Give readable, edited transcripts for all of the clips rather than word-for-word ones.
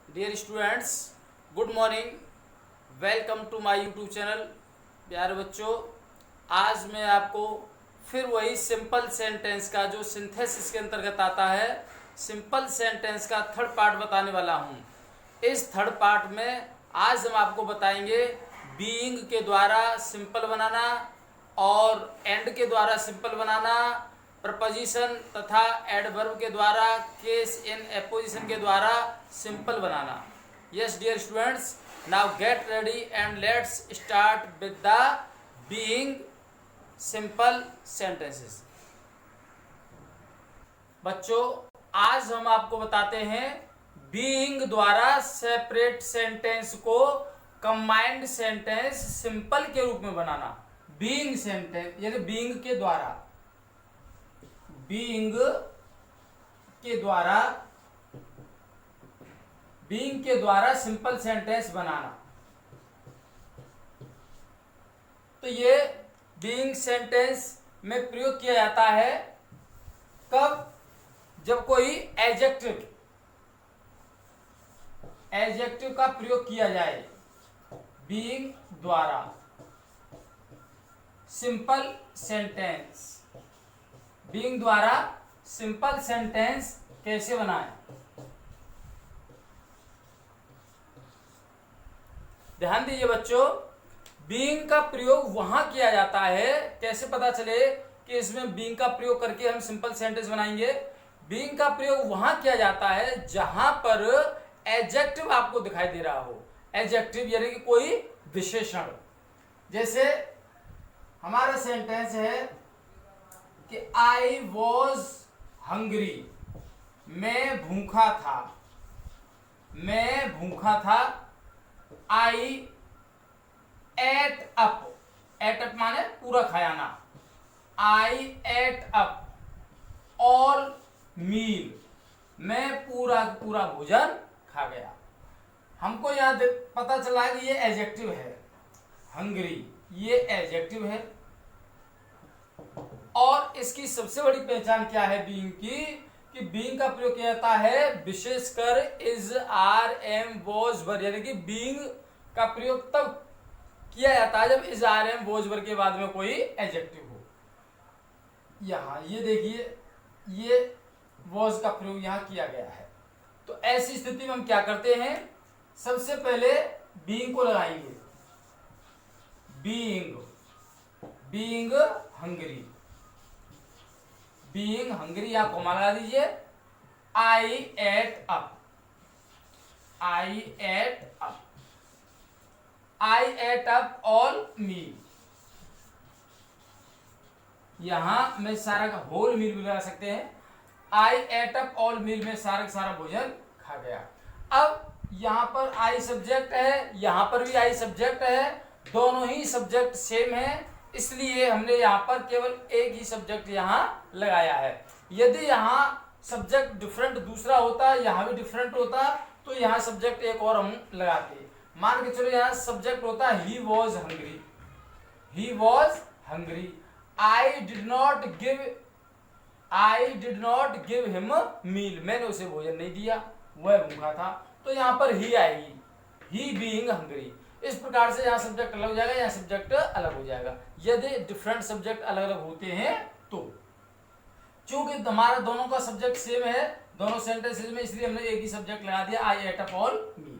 Dear students, good morning. Welcome to my YouTube channel. प्यारे बच्चों, आज मैं आपको फिर वही सिंपल सेंटेंस का जो सिंथेसिस के अंतर्गत आता है, सिंपल सेंटेंस का थर्ड पार्ट बताने वाला हूँ। इस थर्ड पार्ट में आज हम आपको बताएंगे बीइंग के द्वारा सिंपल बनाना और एंड के द्वारा सिंपल बनाना, प्रपोजिशन तथा एडवर्ब के द्वारा, केस इन एपोजिशन के द्वारा सिंपल बनाना। Yes dear students, now get ready and let's start with the being simple sentences. बच्चों, आज हम आपको बताते हैं बीइंग द्वारा सेपरेट सेंटेंस को कंबाइंड सेंटेंस सिंपल के रूप में बनाना। बीइंग सेंटेंस यानी बीइंग के द्वारा, बीइंग के द्वारा सिंपल सेंटेंस बनाना। तो ये बीइंग सेंटेंस में प्रयोग किया जाता है कब? जब कोई एडजेक्टिव का प्रयोग किया जाए बीइंग द्वारा सिंपल सेंटेंस। बीइंग द्वारा सिंपल सेंटेंस कैसे बनाएं? ध्यान दीजिए बच्चों, बीइंग का प्रयोग वहां किया जाता है। कैसे पता चले कि इसमें बीइंग का प्रयोग करके हम सिंपल सेंटेंस बनाएंगे? बीइंग का प्रयोग वहां किया जाता है जहां पर एडजेक्टिव आपको दिखाई दे रहा हो। एडजेक्टिव यानी कि कोई विशेषण। जैसे हमारा सेंटेंस है कि आई वॉज हंग्री, मैं भूखा था। आई एट अप, माने पूरा खाया ना। आई एट अप ऑल मील, मैं पूरा भोजन खा गया। हमको याद पता चला कि ये एडजेक्टिव है, हंग्री ये एडजेक्टिव है। और इसकी सबसे बड़ी पहचान क्या है बीइंग की? कि बीइंग का प्रयोग किया जाता है विशेषकर इज, आर, एम, वॉज, वर, यानी कि बीइंग का प्रयोग तब किया जाता है जब इज, आर, एम, वॉज, वर के बाद में कोई एडजेक्टिव हो। यहां ये देखिए, ये वॉज का प्रयोग यहां किया गया है। तो ऐसी स्थिति में हम क्या करते हैं? सबसे पहले बीइंग को लगाएंगे। बीइंग हंग्री, बीइंग हंग्री आप कॉमा लगा दीजिए। आई एट अप, आई एट अप ऑल मील। यहां मैं सारा का होल मील भी लगा सकते हैं। आई एट अप ऑल मील में सारा का सारा भोजन खा गया। अब यहां पर आई सब्जेक्ट है, यहां पर भी आई सब्जेक्ट है, दोनों ही सब्जेक्ट सेम है, इसलिए हमने यहाँ पर केवल एक ही सब्जेक्ट यहाँ लगाया है। यदि यहाँ सब्जेक्ट डिफरेंट दूसरा होता, यहाँ भी डिफरेंट होता, तो यहाँ सब्जेक्ट एक और हम लगाते। मान के चलो यहाँ सब्जेक्ट होता ही was hungry, I did not give him meal, मैंने उसे भोजन नहीं दिया, वह भूखा था। तो यहाँ पर ही आएगी, ही बीइंग हंग्री। इस प्रकार से यहाँ सब्जेक्ट अलग हो जाएगा, यहाँ सब्जेक्ट अलग हो जाएगा यदि डिफरेंट सब्जेक्ट अलग अलग होते हैं तो। चूंकि हमारा दोनों का सब्जेक्ट सेम है दोनों सेंटेंसेस में, इसलिए हमने एक ही सब्जेक्ट लगा दिया, आई एट अप ऑल मील,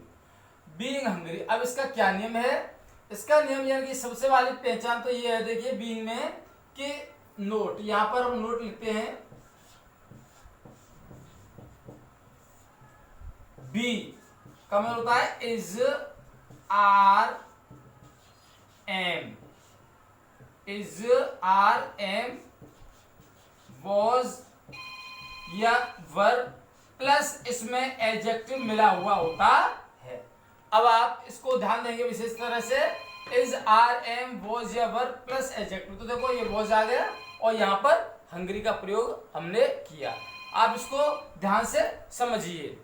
बीइंग हंग्री। अब इसका क्या नियम है? इसका नियम यानी कि सबसे वाली पहचान तो ये है, देखिए बीइंग में कि नोट, यहां पर हम नोट लिखते हैं बी का मतलब होता है इज, आर, एम, वॉज या वर प्लस इसमें एडजेक्टिव मिला हुआ होता है। अब आप इसको ध्यान देंगे विशेष तरह से, इज, आर, एम, वॉज या वर प्लस एडजेक्टिव। तो देखो ये वॉज आ गया और यहां पर हंग्री का प्रयोग हमने किया। आप इसको ध्यान से समझिए।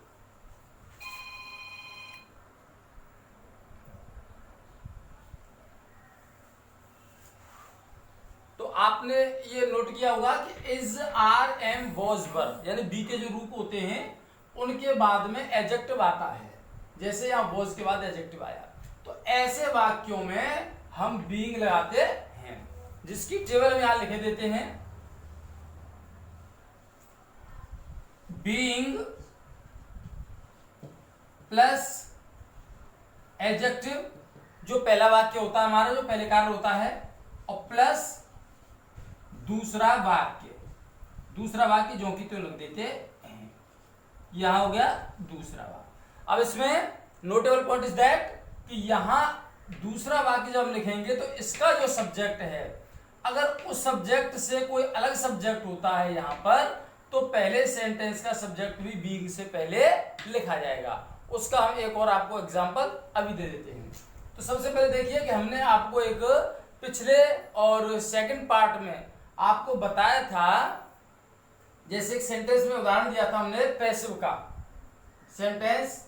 तो आपने ये नोट किया होगा कि इज, आर, एम, वॉज, वर यानी बी के जो रूप होते हैं उनके बाद में एडजेक्टिव आता है। जैसे यहाँ वॉज के बाद एडजेक्टिव आया, तो ऐसे वाक्यों में हम बीइंग लगाते हैं, जिसकी टेबल में यहां लिखे देते हैं। बीइंग प्लस एडजेक्टिव, जो पहला वाक्य होता है हमारा, जो पहले कार्य होता है, और प्लस दूसरा वाक्य जो कि तो लिख देते हैं। यहां हो गया दूसरा वाक्य। अब इसमें नोटेबल पॉइंट इज दैट कि यहां दूसरा वाक्य जब हम लिखेंगे तो इसका जो सब्जेक्ट है, अगर उस सब्जेक्ट से कोई अलग सब्जेक्ट होता है यहां पर, तो पहले सेंटेंस का सब्जेक्ट भी बीइंग से पहले लिखा जाएगा। उसका हम एक और आपको एग्जांपल अभी दे देते हैं। तो सबसे पहले देखिए कि हमने आपको एक पिछले और सेकंड पार्ट में आपको बताया था, जैसे एक सेंटेंस में उदाहरण दिया था हमने पैसिव का sentence,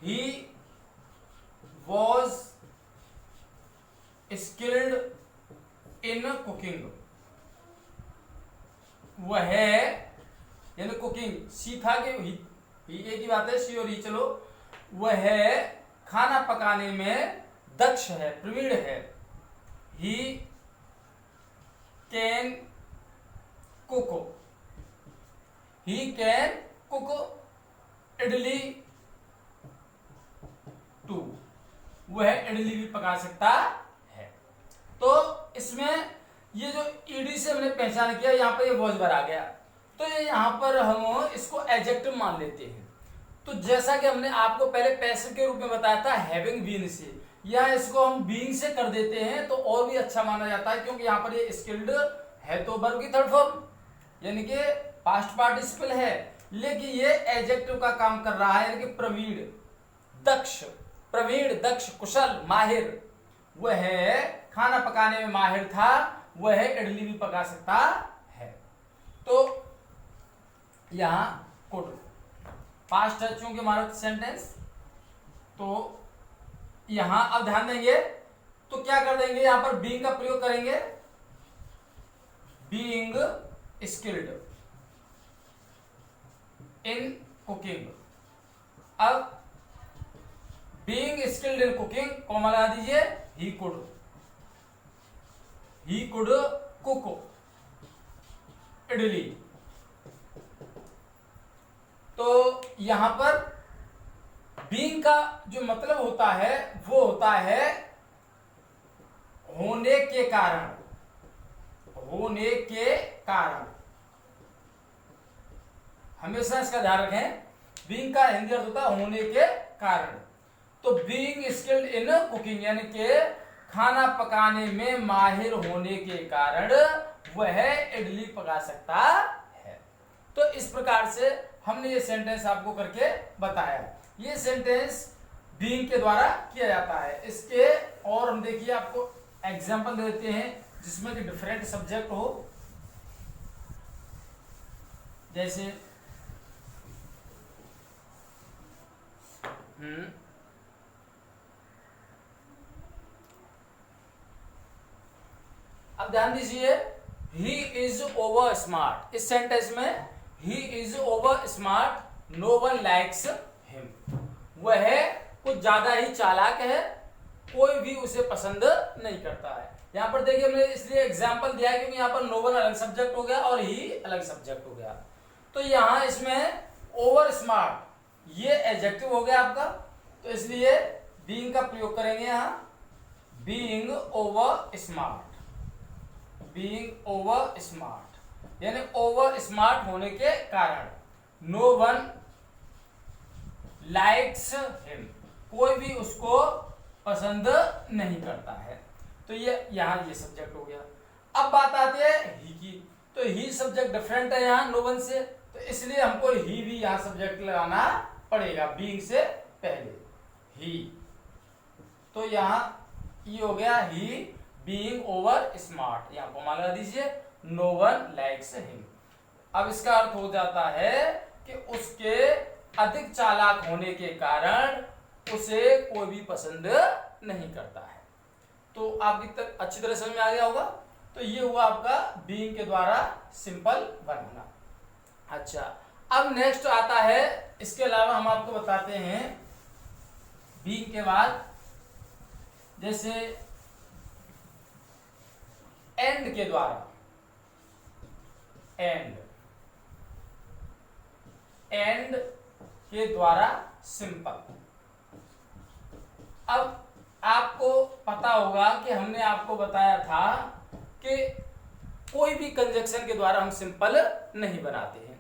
he was skilled in cooking. वह यानी कुकिंग, सी था कि ही एक ही बात है, सी और ही, चलो, वह खाना पकाने में दक्ष है, प्रवीण है। He can cook, he can cook idli too, वह इडली भी पका सकता है। तो इसमें ये जो ईडी से हमने पहचान किया, यहां पर ये वॉज बर आ गया, तो ये यहां पर हम इसको एडजेक्टिव मान लेते हैं। तो जैसा कि हमने आपको पहले पैसिव के रूप में बताया था हैविंग बीन से, या इसको हम बीइंग से कर देते हैं तो और भी अच्छा माना जाता है, क्योंकि यहाँ पर ये स्किल्ड है तो वर्ब की थर्ड फॉर्म यानी कि पास्ट पार्टिसिपल है, लेकिन ये एडजेक्टिव का काम कर रहा है, यानी कि प्रवीण, दक्ष, कुशल, माहिर। वह खाना पकाने में माहिर था, वह इडली भी पका सकता है। तो यहां कुड पास्ट है चूंकि हमारा सेंटेंस, तो यहां अब ध्यान देंगे तो क्या कर देंगे, यहां पर बीइंग का प्रयोग करेंगे, बीइंग स्किल्ड इन कुकिंग। अब being skilled in cooking comma लगा दीजिए, ही कुड कुक इडली। तो यहां पर बीइंग का जो मतलब होता है वो होता है होने के कारण, हमेशा इसका ध्यान रखें। बीइंग का हिंदी अर्थ होता है होने के कारण। तो बीइंग स्किल्ड इन कुकिंग यानी कि खाना पकाने में माहिर होने के कारण वह इडली पका सकता है। तो इस प्रकार से हमने ये सेंटेंस आपको करके बताया। ये सेंटेंस बीइंग के द्वारा किया जाता है। इसके और हम देखिए आपको एग्जांपल दे देते हैं जिसमें कि डिफरेंट सब्जेक्ट हो, जैसे अब ध्यान दीजिए, ही इज ओवर स्मार्ट। इस सेंटेंस में he is over smart, no one likes him. वह कुछ ज्यादा ही चालाक है, कोई भी उसे पसंद नहीं करता है। यहां पर देखिए हमने इसलिए एग्जांपल दिया है क्योंकि यहां पर नो वन अलग सब्जेक्ट हो गया और ही अलग सब्जेक्ट हो गया। तो यहां इसमें ओवर स्मार्ट ये एडजेक्टिव हो गया आपका, तो इसलिए बीइंग का प्रयोग करेंगे यहां, being over smart, being over smart यानी ओवर स्मार्ट होने के कारण। नो वन लाइक्स हिम, कोई भी उसको पसंद नहीं करता है। तो ये यहां ये सब्जेक्ट हो गया। अब बात आती है ही की, तो ही सब्जेक्ट डिफरेंट है यहां नो वन से, तो इसलिए हमको ही भी यहां सब्जेक्ट लगाना पड़ेगा बीइंग से पहले, ही। तो यहां ये हो गया ही बीइंग ओवर स्मार्ट, यहां कॉमा लगा दीजिए, नो वन लाइक्स हिम। अब इसका अर्थ हो जाता है कि उसके अधिक चालाक होने के कारण उसे कोई भी पसंद नहीं करता है। तो आपकी तक अच्छी तरह समझ में आ गया होगा। तो ये हुआ आपका बीइंग के द्वारा सिंपल बनाना। अच्छा, अब नेक्स्ट आता है, इसके अलावा हम आपको बताते हैं बीइंग के बाद जैसे एंड के द्वारा, एंड के द्वारा सिंपल। अब आपको पता होगा कि हमने आपको बताया था कि कोई भी कंजक्शन के द्वारा हम सिंपल नहीं बनाते हैं,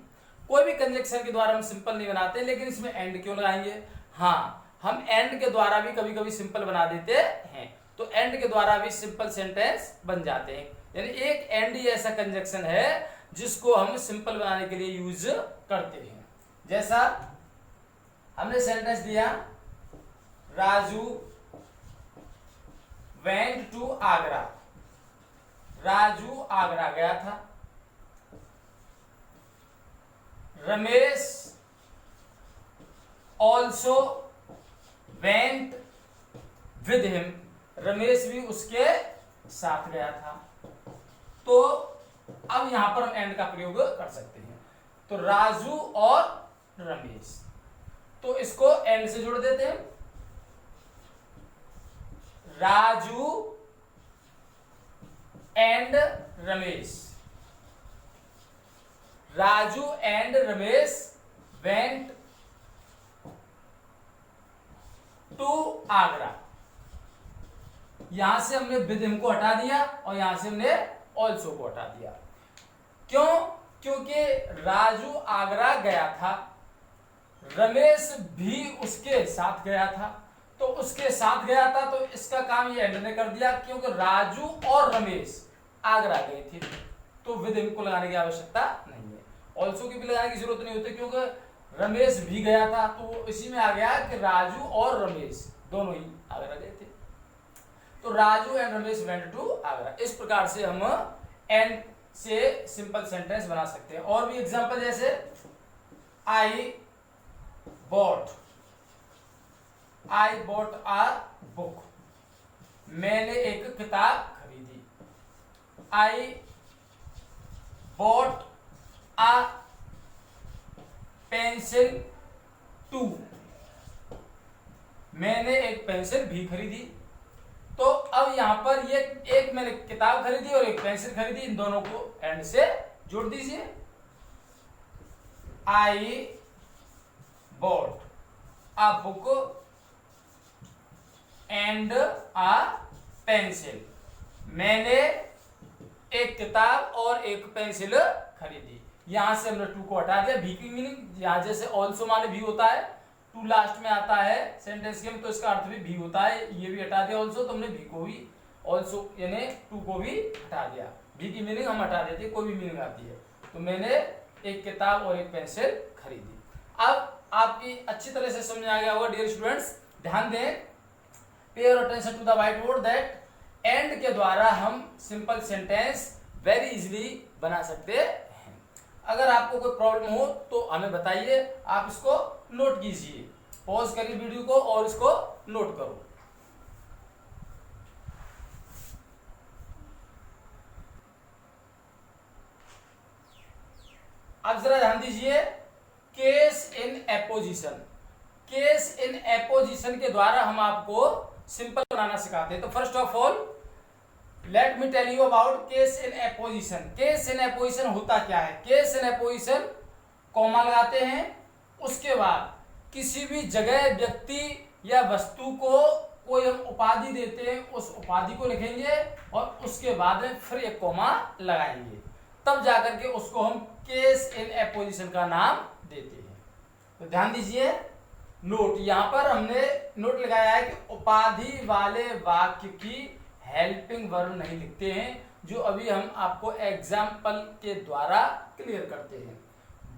कोई भी कंजक्शन के द्वारा हम सिंपल नहीं बनाते, लेकिन इसमें एंड क्यों लगाएंगे? हाँ, हम एंड के द्वारा भी कभी कभी सिंपल बना देते हैं, तो एंड के द्वारा भी सिंपल सेंटेंस बन जाते हैं। यानी एक एंड ही ऐसा कंजक्शन है जिसको हम सिंपल बनाने के लिए यूज करते हैं। जैसा हमने सेंटेंस दिया, राजू वेंट टू आगरा, राजू आगरा गया था। Ramesh also went with him, Ramesh भी उसके साथ गया था। तो अब यहां पर हम एंड का प्रयोग कर सकते हैं। तो राजू और रमेश, तो इसको एंड से जोड़ देते हैं, Raju and Ramesh, Raju and Ramesh went to Agra. यहां से हमने विद हिम को हटा दिया और यहां से हमने ऑल्सो को हटा दिया। क्यों? क्योंकि राजू आगरा गया था, रमेश भी उसके साथ गया था, तो उसके साथ गया था तो इसका काम ये एंड ने कर दिया, क्योंकि राजू और रमेश आगरा गए थे, तो विद हिम को लगाने की आवश्यकता नहीं है, ऑल्सो की भी लगाने की जरूरत नहीं होती, क्योंकि रमेश भी गया था, तो इसी में आ गया कि राजू और रमेश दोनों ही आगरा गए थे। तो Raju and Ramesh went to Agra. इस प्रकार से हम एंड से सिंपल सेंटेंस बना सकते हैं। और भी एग्जांपल जैसे आई बॉट अ बुक, मैंने एक किताब खरीदी। I bought a pencil too, मैंने एक पेंसिल भी खरीदी। तो अब यहां पर ये एक मैंने किताब खरीदी और एक पेंसिल खरीदी, इन दोनों को एंड से जोड़ दीजिए। आई bought a book and a pencil, मैंने एक किताब और एक पेंसिल खरीदी। यहां से हमने टू को हटा दिया। भी की मीनिंग यहां जैसे ऑल्सो माने भी होता है, टू लास्ट में आता है सेंटेंस के, तो इसका अर्थ भी होता है, ये भी हटा दिया ऑल्सो, तो हमने भी को भी ऑल्सो यानी टू को भी हटा दिया। भी की मीनिंग हम हटा देते, कोई भी मीनिंग आती है। तो मैंने एक किताब और एक पेंसिल खरीदी। अब आपकी अच्छी तरह से समझ आ गया होगा डियर स्टूडेंट्स। ध्यान दें, pay your attention to the whiteboard that and के द्वारा हम सिंपल सेंटेंस वेरी इजीली बना सकते हैं। अगर आपको कोई प्रॉब्लम हो तो हमें बताइए, आप इसको नोट कीजिए, पॉज करिए वीडियो को और इसको नोट करो। अब जरा ध्यान दीजिए, case in apposition, case in apposition के द्वारा हम आपको सिंपल बनाना सिखाते हैं। तो first of all let me tell you about case in apposition. Case in apposition होता क्या है? केस इन एपोजिशन कॉमा लगाते हैं, उसके बाद किसी भी जगह, व्यक्ति या वस्तु को कोई हम उपाधि देते हैं, उस उपाधि को लिखेंगे और उसके बाद में फिर एक कॉमा लगाएंगे, तब जाकर के उसको हम केस इन एपोजिशन का नाम देते हैं। तो ध्यान दीजिए, नोट यहां पर हमने नोट लगाया है कि उपाधि वाले वाक्य की हेल्पिंग वर्ब नहीं लिखते हैं, जो अभी हम आपको एग्जाम्पल के द्वारा क्लियर करते हैं।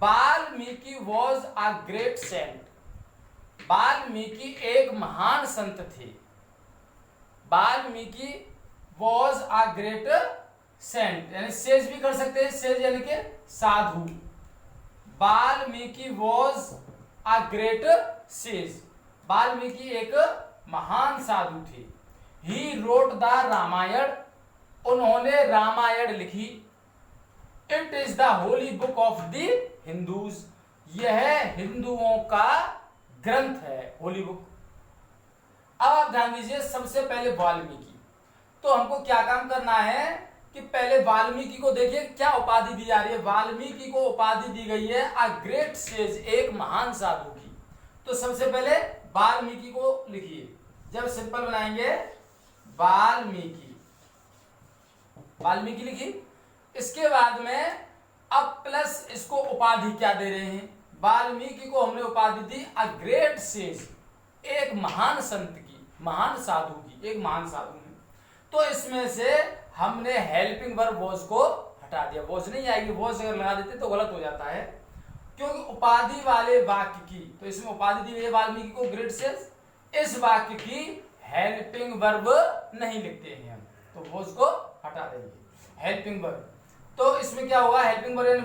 Valmiki was a great saint, Valmiki एक महान संत थे। Valmiki was a great saint, यानी सेज भी कर सकते हैं, सेज यानी कि साधु। Valmiki was a great sage, Valmiki एक महान साधु थे। ही रोट द रामायण, उन्होंने रामायण लिखी। It is the Holi book of the Hindus, यह हिंदुओं का ग्रंथ है, होली बुक। अब आप ध्यान दीजिए, सबसे पहले वाल्मीकि, तो हमको क्या काम करना है कि पहले वाल्मीकि को देखिए क्या उपाधि दी जा रही है। वाल्मीकि को उपाधि दी गई है अ ग्रेट सेज, एक महान साधु की। तो सबसे पहले वाल्मीकि को लिखिए, जब सिंपल बनाएंगे वाल्मीकि, वाल्मीकि लिखी। इसके बाद में अब प्लस इसको उपाधि क्या दे रहे हैं, वाल्मीकि को हमने उपाधि दी अ ग्रेट सेज, एक महान संत की, महान साधु की, एक महान साधु है। तो इसमें से हमने हेल्पिंग वर्ब वॉज को हटा दिया, वॉज नहीं आएगी, वॉज अगर लगा देते तो गलत हो जाता है, क्योंकि उपाधि वाले वाक्य की, तो इसमें उपाधि दी है वाल्मीकि को ग्रेट सेज, इस वाक्य की हेल्पिंग वर्ब नहीं लिखते हैं हम, तो वॉज को हटा देंगे हेल्पिंग वर्ब। तो इसमें क्या होगा, हेल्पिंग वर्ब यानी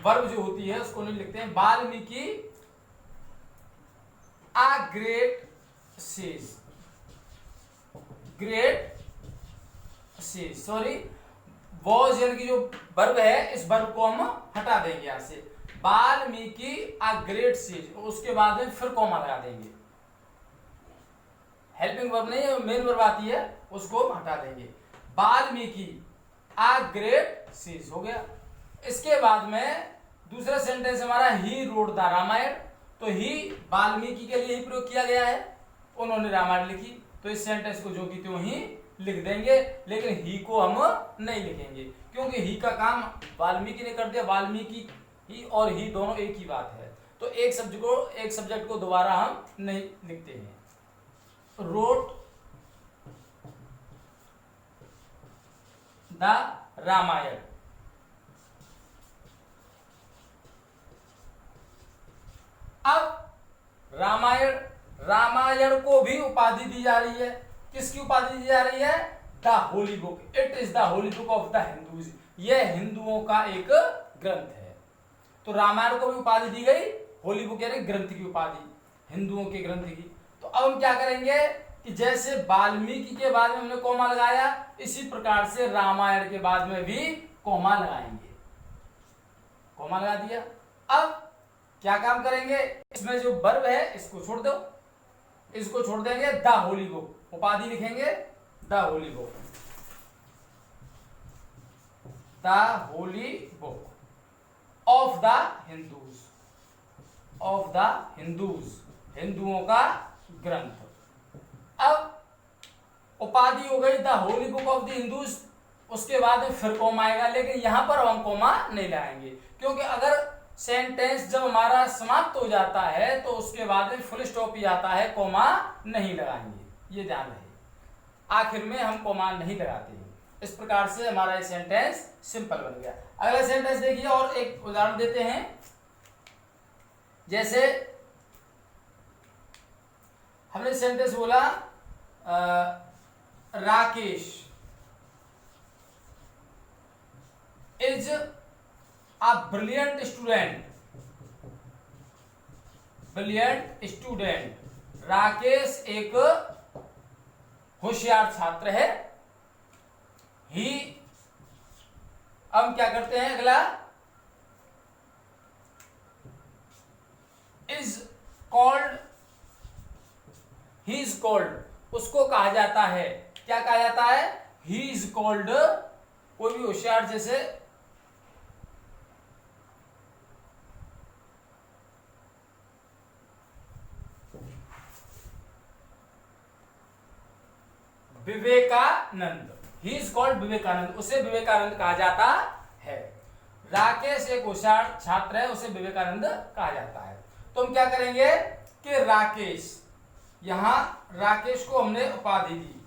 वर्ब जो होती है उसको नहीं लिखते हैं। Valmiki a great sage, great sage, sorry was यानी कि जो वर्ब है इस वर्ब को हम हटा देंगे यहां से, वाल्मीकि आ ग्रेट सेज, उसके बाद में फिर कॉमा लगा देंगे, हेल्पिंग वर्ब नहीं मेन वर्ब आती है उसको हटा देंगे, वाल्मीकि आ ग्रेट सेज हो गया। इसके बाद में दूसरा सेंटेंस हमारा ही रोड द रामायण, तो ही वाल्मीकि के लिए ही प्रयोग किया गया है, उन्होंने रामायण लिखी, तो इस सेंटेंस को जो की त्यों ही लिख देंगे, लेकिन ही को हम नहीं लिखेंगे क्योंकि ही का काम वाल्मीकि ने कर दिया, वाल्मीकि ही और ही दोनों एक ही बात है, तो एक सब्जेक्ट को दोबारा हम नहीं लिखते हैं। रोट द रामायण, अब रामायण को भी उपाधि दी जा रही है, किसकी उपाधि दी जा रही है, the Holi book, it is the Holi book of the Hindus, यह हिंदुओं का एक ग्रंथ है। तो रामायण को भी उपाधि दी गई होली बुक यानी ग्रंथ की उपाधि, हिंदुओं के ग्रंथ की। तो अब हम क्या करेंगे कि जैसे वाल्मीकि के बाद में हमने कोमा लगाया, इसी प्रकार से रामायण के बाद में भी कोमा लगाएंगे, कोमा लगा दिया। अब क्या काम करेंगे, इसमें जो वर्ब है इसको छोड़ दो, इसको छोड़ देंगे, द होली बुक, उपाधि लिखेंगे the Holi book, the Holi book of the Hindus, of the Hindus, हिंदुओं का ग्रंथ। अब उपाधि हो गई the Holi book of the Hindus, उसके बाद फिर कोमा आएगा, लेकिन यहां पर हम कोमा नहीं लगाएंगे क्योंकि अगर सेंटेंस जब हमारा समाप्त हो जाता है तो उसके बाद में फुल स्टॉप ही आता है, कोमा नहीं लगाएंगे, ये ध्यान रहे, आखिर में हम कोमा नहीं लगाते हैं। इस प्रकार से हमारा ये सेंटेंस सिंपल बन गया। अगला सेंटेंस देखिए और एक उदाहरण देते हैं, जैसे हमने सेंटेंस बोला Rakesh is a brilliant student, brilliant student, Rakesh एक होशियार छात्र है। ही, अब क्या करते हैं अगला, is called, he is called, उसको कहा जाता है, क्या कहा जाता है, ही इज कॉल्ड, कोई भी होशियार, जैसे Vivekananda, he is called Vivekananda, उसे विवेकानंद कहा जाता है। राकेश एक होशियार छात्र है, उसे विवेकानंद कहा जाता है। तो हम क्या करेंगे कि राकेश, यहां राकेश को हमने उपाधि दी,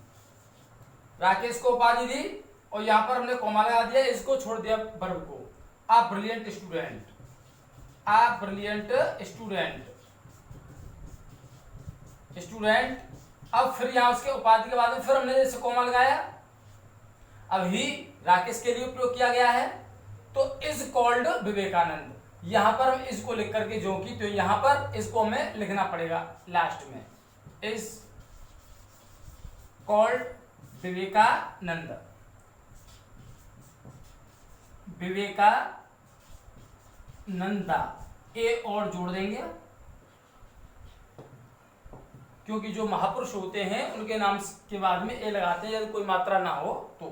राकेश को उपाधि दी और यहां पर हमने कोमा लगा दिया, इसको छोड़ दिया वर्ब को, आ ब्रिलियंट स्टूडेंट, आ ब्रिलियंट स्टूडेंट, स्टूडेंट। अब फिर यहां उसके उपाधि के बाद में फिर हमने जैसे कोमा लगाया, अब ही राकेश के लिए प्रयोग किया गया है, तो इज कॉल्ड विवेकानंद, यहां पर हम इसको लिख करके जो की, तो यहां पर इसको हमें लिखना पड़ेगा लास्ट में, इज कॉल्ड विवेकानंद, विवेकानंदा, ए और जोड़ देंगे क्योंकि जो महापुरुष होते हैं उनके नाम के बाद में ए लगाते हैं यदि कोई मात्रा ना हो तो।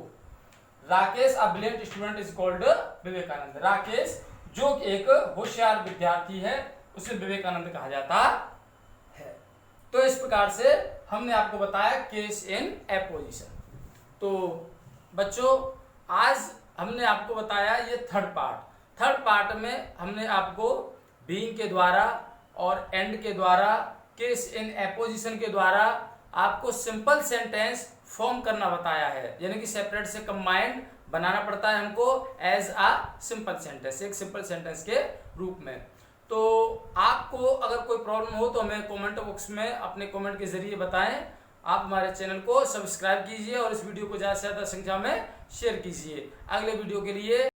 Rakesh a brilliant student is called Vivekananda. Rakesh जो एक होशियार विद्यार्थी है उसे विवेकानंद कहा जाता है। तो इस प्रकार से हमने आपको बताया केस इन एपोजिशन। तो बच्चों आज हमने आपको बताया ये थर्ड पार्ट में हमने आपको बीइंग के द्वारा और एंड के द्वारा केस इन एपोजिशन के द्वारा आपको सिंपल सेंटेंस फॉर्म करना बताया है, यानी कि सेपरेट से कंबाइंड बनाना पड़ता है हमको एज अ सिंपल सेंटेंस, एक सिंपल सेंटेंस के रूप में। तो आपको अगर कोई प्रॉब्लम हो तो हमें कमेंट बॉक्स में अपने कमेंट के जरिए बताएं। आप हमारे चैनल को सब्सक्राइब कीजिए और इस वीडियो को ज़्यादा से ज़्यादा संख्या में शेयर कीजिए। अगले वीडियो के लिए